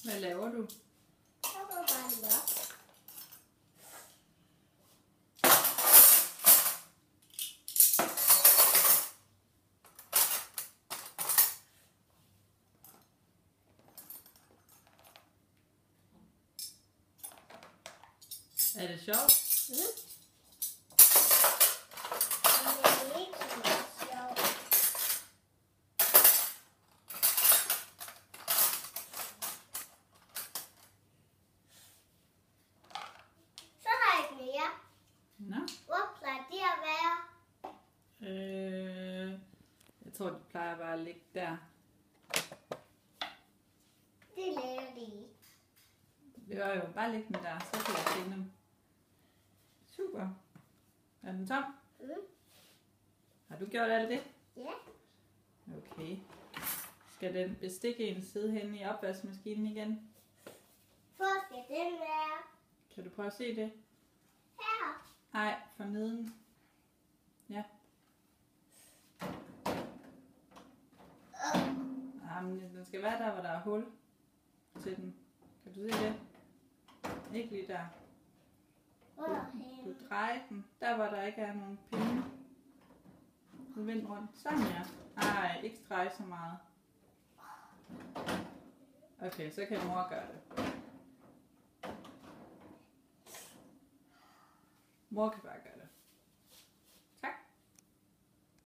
Hvad laver du? Jeg går bare lige op. Er det sjovt? Men det er ikke så sjovt. Så har jeg ikke mere. Nå. Hvor plejer det at være? Jeg tror, de plejer bare at ligge der. Det laver de ikke. Det var jo bare ligge den der, så kan jeg finde dem. Super. Er den tom? Har du gjort alt det? Ja. Okay. Skal den bestikkeene sidde henne i opvaskemaskinen igen? Hvor skal den være? Kan du prøve at se det? Her. Nej, for neden. Ja. Jamen, den skal være der, hvor der er hul til den. Kan du se det? Ikke lige der. Du drejer den. Der, hvor der ikke er nogen pinde. Du vender rundt. Sådan, ja. Ej, ikke dreje så meget. Okay, så kan mor gøre det. Mor kan bare gøre det.